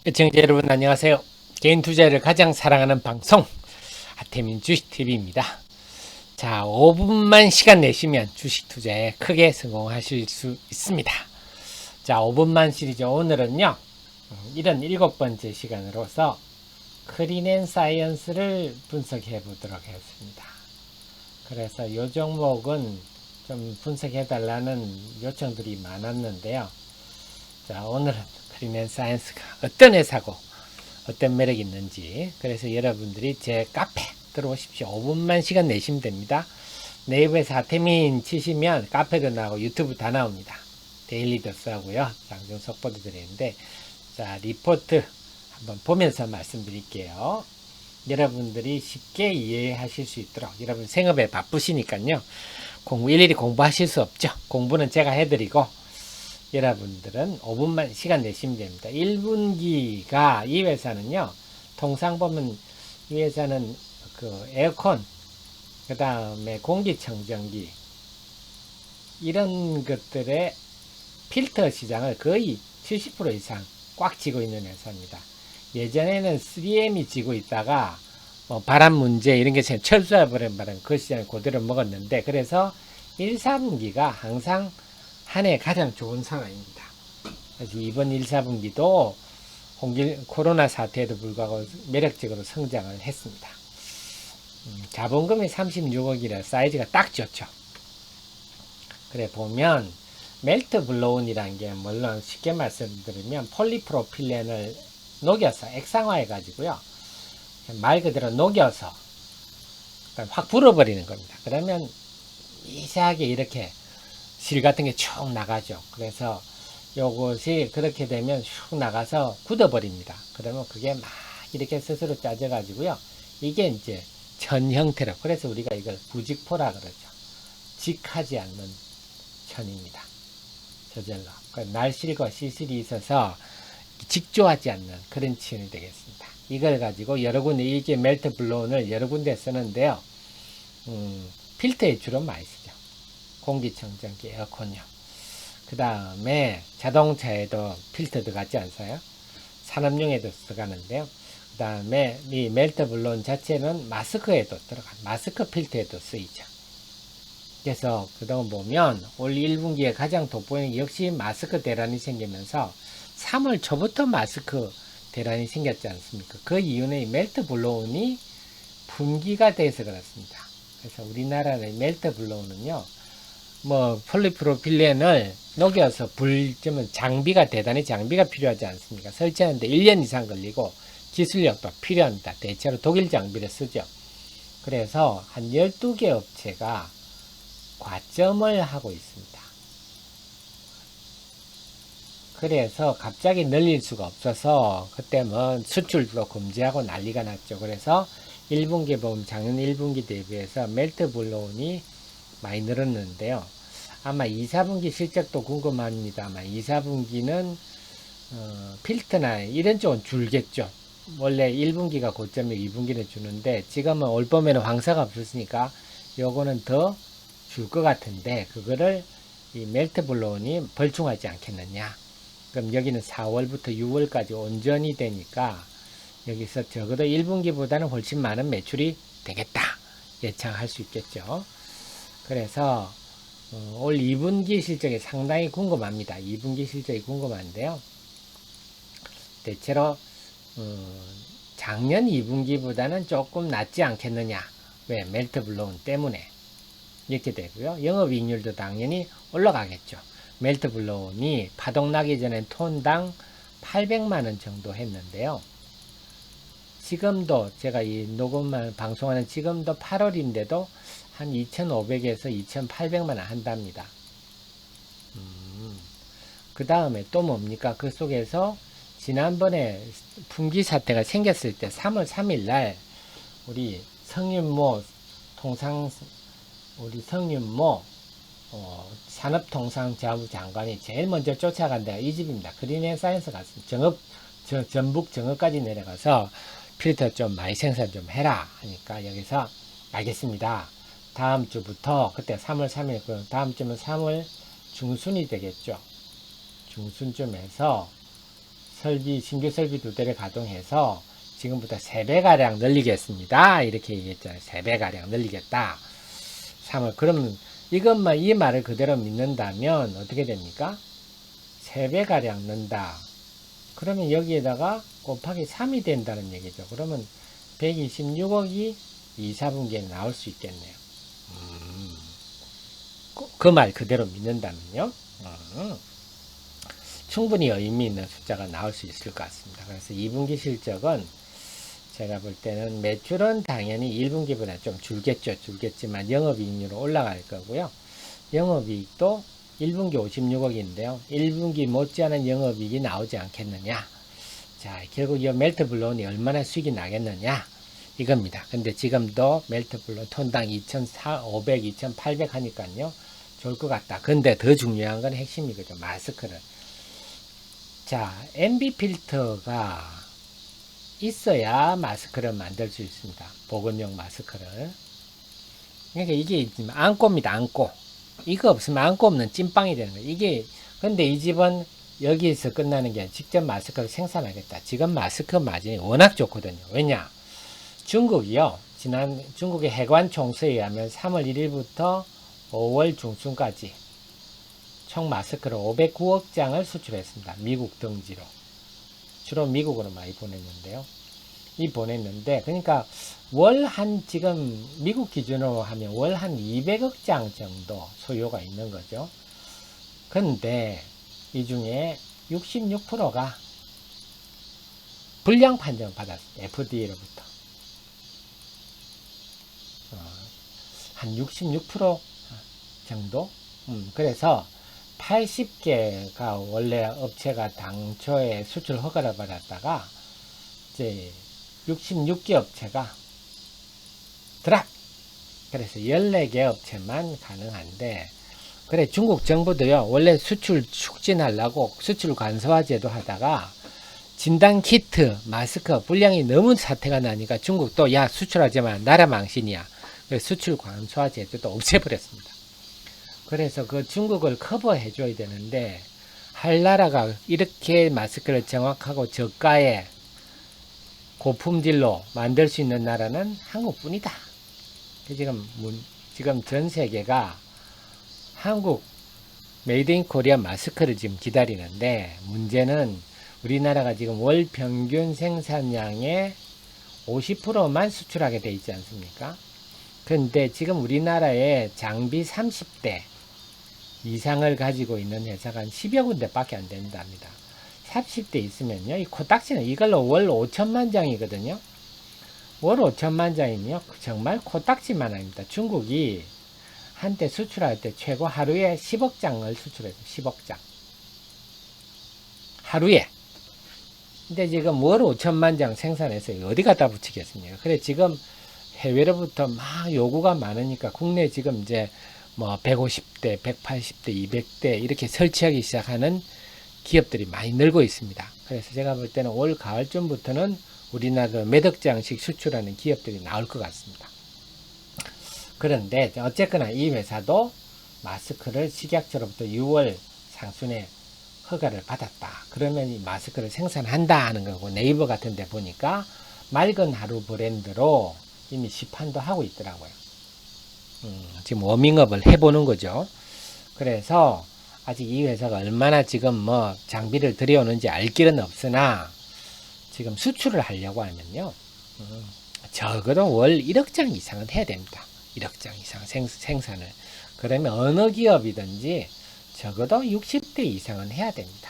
시청자 여러분 안녕하세요. 개인 투자를 가장 사랑하는 방송 하태민 주식TV입니다. 자, 5분만 시간 내시면 주식 투자에 크게 성공하실 수 있습니다. 자, 5분만 시리즈 오늘은요. 이런 7번째 시간으로서 크린앤사이언스를 분석해 보도록 하겠습니다. 그래서 이 종목은 좀 분석해 달라는 요청들이 많았는데요. 자, 오늘은 크린앤사이언스가 어떤 회사고 어떤 매력이 있는지, 그래서 여러분들이 제 카페 들어오십시오. 5분만 시간 내시면 됩니다. 네이버에서 하태민 치시면 카페도 나오고 유튜브 다 나옵니다. 데일리도 쓰고요. 장중 속보도 드리는데, 자, 리포트 한번 보면서 말씀드릴게요. 여러분들이 쉽게 이해하실 수 있도록. 여러분 생업에 바쁘시니까요. 일일이 공부하실 수 없죠. 공부는 제가 해드리고 여러분들은 5분만 시간 내시면 됩니다. 1분기가 이 회사는요. 통상 보면 이 회사는 그 에어컨, 그 다음에 공기청정기 이런 것들의 필터 시장을 거의 70% 이상 꽉 쥐고 있는 회사입니다. 예전에는 3M이 쥐고 있다가 바람 문제 이런 게 철수해버린 바람 그 시장을 그대로 먹었는데, 그래서 1, 4분기가 항상 한 해 가장 좋은 상황입니다. 그래서 이번 1, 4분기도 코로나 사태에도 불구하고 매력적으로 성장을 했습니다. 자본금이 36억이라 사이즈가 딱 좋죠. 그래 보면 멜트 블로운이라는 게 물론 쉽게 말씀드리면 폴리프로필렌을 녹여서 액상화해 가지고요. 말 그대로 녹여서 확 불어버리는 겁니다. 그러면 미세하게 이렇게 실 같은 게 쭉 나가죠. 그래서 요것이 그렇게 되면 쭉 나가서 굳어버립니다. 그러면 그게 막 이렇게 스스로 짜져가지고요. 이게 이제 천 형태로. 그래서 우리가 이걸 부직포라 그러죠. 직하지 않는 천입니다. 저절로. 날실과 시실이 있어서 직조하지 않는 그런 천이 되겠습니다. 이걸 가지고 여러 군데, 이게 멜트 블로운을 여러 군데 쓰는데요. 필터에 주로 많이 쓰죠. 공기청정기, 에어컨요. 그 다음에 자동차에도 필터 들어가지 않아요? 산업용에도 들어가는데요. 그 다음에 이 멜트 블로운 자체는 마스크에도 마스크 필터에도 쓰이죠. 그래서 그동안 보면 올 1분기에 가장 돋보이는 게 역시 마스크 대란이 생기면서 3월 초부터 마스크 대란이 생겼지 않습니까? 그 이유는 이 멜트 블로운이 분기가 돼서 그렇습니다. 그래서 우리나라의 멜트 블로운은요, 폴리프로필렌을 녹여서 불 쩌면 대단히 장비가 필요하지 않습니까? 설치하는데 1년 이상 걸리고 기술력도 필요합니다. 대체로 독일 장비를 쓰죠. 그래서 한 12개 업체가 과점을 하고 있습니다. 그래서 갑자기 늘릴 수가 없어서 그때는 수출도 금지하고 난리가 났죠. 그래서 1분기 보면 작년 1분기 대비해서 멜트 블로운이 많이 늘었는데요. 아마 2, 4분기 실적도 궁금합니다만 2, 4분기는 필터나 이런 쪽은 줄겠죠. 원래 1분기가 고점이고 2분기는 주는데 지금은 올 봄에는 황사가 없었으니까 요거는 더 줄 것 같은데, 그거를 이 멜트 블로운이 벌충하지 않겠느냐. 그럼 여기는 4월부터 6월까지 온전히 되니까 여기서 적어도 1분기보다는 훨씬 많은 매출이 되겠다 예상할 수 있겠죠. 그래서 올 2분기 실적이 상당히 궁금합니다. 2분기 실적이 궁금한데요. 대체로 작년 2분기보다는 조금 낫지 않겠느냐. 왜? 멜트 블로운 때문에 이렇게 되고요. 영업이익률도 당연히 올라가겠죠. 멜트 블로운이 파동 나기 전에 톤당 800만원 정도 했는데요. 지금도 제가 이 녹음만 방송하는 지금도 8월인데도 한 2,500에서 2,800만원 한답니다. 그 다음에 또 뭡니까? 그 속에서 지난번에 품귀 사태가 생겼을 때 3월 3일 날 우리 성윤모 산업통상자부 장관이 제일 먼저 쫓아간 데가 이 집입니다. 크린앤사이언스 갔습니다. 전북 정읍까지 내려가서 필터 좀 많이 생산 좀 해라 하니까 여기서 알겠습니다. 다음 주부터, 그때 3월 3일, 그 다음 주면 3월 중순이 되겠죠. 중순쯤 해서 신규 설비 2대를 가동해서 지금부터 3배가량 늘리겠습니다. 이렇게 얘기했잖아요. 3배가량 늘리겠다. 3월. 그러면 이것만, 이 말을 그대로 믿는다면 어떻게 됩니까? 3배가량 는다. 그러면 여기에다가 곱하기 3이 된다는 얘기죠. 그러면 126억이 2, 4분기에 나올 수 있겠네요. 그 말 그대로 믿는다면요. 충분히 의미 있는 숫자가 나올 수 있을 것 같습니다. 그래서 2분기 실적은 제가 볼 때는 매출은 당연히 1분기보다 좀 줄겠지만 영업이익률은 올라갈 거고요. 영업이익도 1분기 56억인데요. 1분기 못지않은 영업이익이 나오지 않겠느냐. 자, 결국 이 멜트블론이 얼마나 수익이 나겠느냐. 이겁니다. 근데 지금도 멜트블론 톤당 2,500, 2,800 하니까요. 좋을 것 같다. 근데 더 중요한 건 핵심이거죠. 마스크를. 자, MB 필터가 있어야 마스크를 만들 수 있습니다. 보건용 마스크를. 그러니까 이게 안고입니다. 안고. 이거 없으면 안고 없는 찐빵이 되는 거예요. 이게, 근데 이 집은 여기에서 끝나는 게 아니라 직접 마스크를 생산하겠다. 지금 마스크 마진이 워낙 좋거든요. 왜냐? 중국이요. 중국의 해관 총수에 의하면 3월 1일부터 5월 중순까지 총 마스크를 509억 장을 수출했습니다. 미국 등지로. 주로 미국으로 많이 보냈는데요. 그러니까 지금 미국 기준으로 하면 월 한 200억 장 정도 소요가 있는 거죠. 근데 이 중에 66%가 불량 판정을 받았습니다. FDA로부터. 한 66% 정도? 그래서 80개가 원래 업체가 당초에 수출 허가를 받았다가 이제 66개 업체가 드랍! 그래서 14개 업체만 가능한데, 그래, 중국 정부도요, 원래 수출 촉진하려고 수출 관서화 제도 하다가 진단 키트, 마스크 불량이 너무 사태가 나니까 중국도 야, 수출하지만 나라 망신이야. 그래서 수출 관서화 제도도 없애버렸습니다. 그래서 그 중국을 커버해 줘야 되는데, 할 나라가 이렇게 마스크를 정확하고 저가에 고품질로 만들 수 있는 나라는 한국뿐이다. 지금 전 세계가 한국 메이드 인 코리아 마스크를 지금 기다리는데, 문제는 우리나라가 지금 월 평균 생산량의 50%만 수출하게 돼 있지 않습니까? 근데 지금 우리나라에 장비 30대 이상을 가지고 있는 회사가 한 10여 군데 밖에 안 된답니다. 30대 있으면요, 이 코딱지는 이걸로 월 5천만 장이거든요. 월 5천만 장이면요, 정말 코딱지만 합니다. 중국이 한때 수출할 때 최고 하루에 10억 장을 수출했어요. 10억 장. 하루에. 근데 지금 월 5천만 장 생산해서 어디 갖다 붙이겠습니까? 그래, 지금 해외로부터 막 요구가 많으니까 국내 지금 이제 뭐 150대, 180대, 200대 이렇게 설치하기 시작하는 기업들이 많이 늘고 있습니다. 그래서 제가 볼 때는 올 가을쯤부터는 우리나라 몇억 장씩 수출하는 기업들이 나올 것 같습니다. 그런데 어쨌거나 이 회사도 마스크를 식약처로부터 6월 상순에 허가를 받았다. 그러면 이 마스크를 생산한다 하는 거고, 네이버 같은 데 보니까 맑은 하루 브랜드로 이미 시판도 하고 있더라고요. 지금 워밍업을 해보는 거죠. 그래서 아직 이 회사가 얼마나 지금 뭐 장비를 들여오는지 알 길은 없으나, 지금 수출을 하려고 하면요, 적어도 월 1억 장 이상은 해야 됩니다. 1억 장 이상 생산을. 그러면 어느 기업이든지 적어도 60대 이상은 해야 됩니다.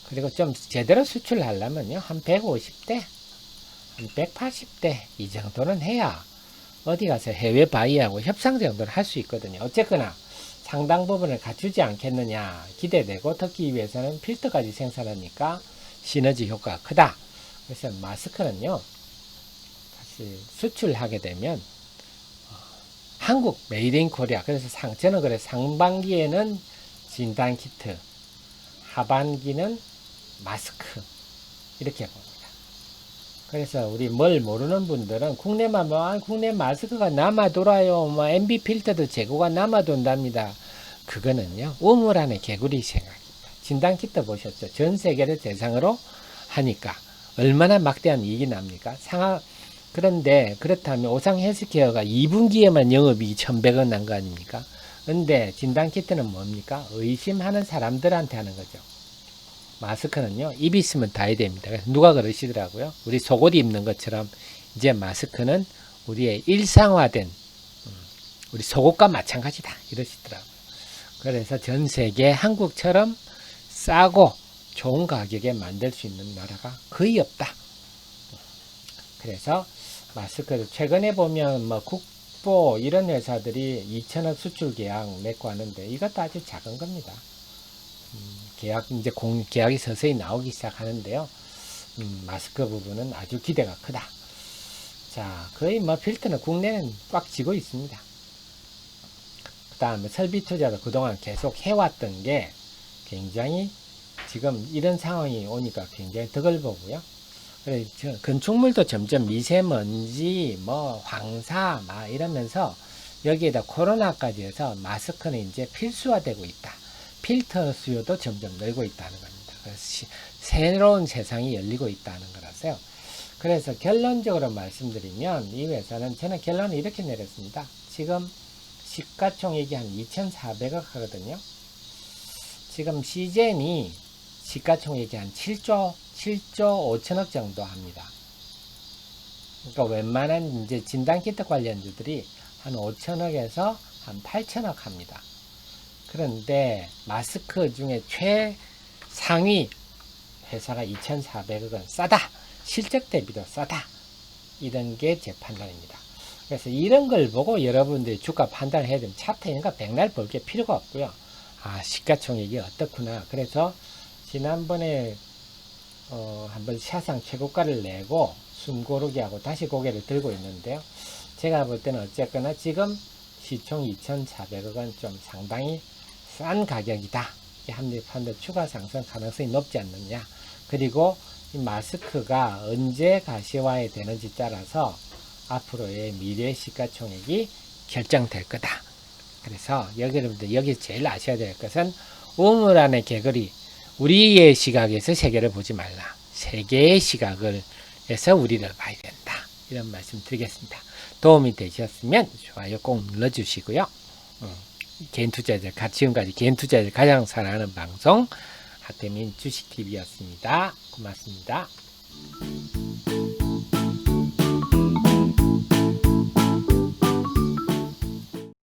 그리고 좀 제대로 수출하려면요, 한 150대, 한 180대 이 정도는 해야 어디 가서 해외 바이하고 협상 정도를 할 수 있거든요. 어쨌거나 상당 부분을 갖추지 않겠느냐 기대되고, 특히 이 회사는 필터까지 생산하니까 시너지 효과가 크다. 그래서 마스크는요, 사실 수출하게 되면 한국 메이드 인 코리아. 그래서 저는 그래, 상반기에는 진단 키트, 하반기는 마스크, 이렇게 봅니다. 그래서 우리 뭘 모르는 분들은 국내만 국내 마스크가 남아 돌아요, 뭐 MB 필터도 재고가 남아 돈답니다. 그거는요, 우물 안에 개구리 생각입니다. 진단키트 보셨죠? 전 세계를 대상으로 하니까 얼마나 막대한 이익이 납니까? 그런데 그렇다면 오상 헬스케어가 2분기에만 영업이익이 1,100원 난 거 아닙니까? 근데 진단키트는 뭡니까? 의심하는 사람들한테 하는 거죠. 마스크는요, 입 있으면 다 해야 됩니다. 그래서 누가 그러시더라고요. 우리 속옷 입는 것처럼 이제 마스크는 우리의 일상화된 우리 속옷과 마찬가지다. 이러시더라고요. 그래서 전 세계 한국처럼 싸고 좋은 가격에 만들 수 있는 나라가 거의 없다. 그래서 마스크를 최근에 보면 뭐 국보 이런 회사들이 2천억 수출 계약 맺고 하는데 이것도 아주 작은 겁니다. 이제 계약이 서서히 나오기 시작하는데요. 마스크 부분은 아주 기대가 크다. 자, 거의 뭐 필터는 국내는 꽉 쥐고 있습니다. 그 다음에 설비 투자도 그동안 계속 해왔던 게 굉장히 지금 이런 상황이 오니까 굉장히 덕을 보고요. 그래서 건축물도 점점 미세먼지, 뭐 황사, 막 이러면서 여기에다 코로나까지 해서 마스크는 이제 필수화되고 있다. 필터 수요도 점점 늘고 있다는 겁니다. 그래서 새로운 세상이 열리고 있다는 거라서요. 그래서 결론적으로 말씀드리면 이 회사는 저는 결론을 이렇게 내렸습니다. 지금 시가총액이 한 2,400억 하거든요. 지금 시젠이 시가총액이 한 7조 5천억 정도 합니다. 그러니까 웬만한 이제 진단키트 관련주들이 한 5천억에서 한 8천억 합니다. 그런데 마스크 중에 최상위 회사가 2,400억은 싸다. 실적 대비도 싸다. 이런 게 제 판단입니다. 그래서 이런 걸 보고 여러분들이 주가 판단을 해야 되면 차트 이런 거 백날 볼 게 필요가 없고요. 아, 시가총액이 어떻구나. 그래서 지난번에 한번 사상 최고가를 내고 숨고르기 하고 다시 고개를 들고 있는데요. 제가 볼 때는 어쨌거나 지금 시총 2,400억은 좀 상당히 싼 가격이다. 합리판도 추가 상승 가능성이 높지 않느냐. 그리고 이 마스크가 언제 가시화에 되는지 따라서 앞으로의 미래 시가총액이 결정될 거다. 그래서 여러분들 여기서 제일 아셔야 될 것은 우물 안의 개구리, 우리의 시각에서 세계를 보지 말라. 세계의 시각을 해서 우리를 봐야 된다. 이런 말씀 드리겠습니다. 도움이 되셨으면 좋아요 꼭 눌러주시고요. 개인 투자자, 지금까지 개인 투자자를 가장 사랑하는 방송 하태민 주식TV였습니다. 고맙습니다.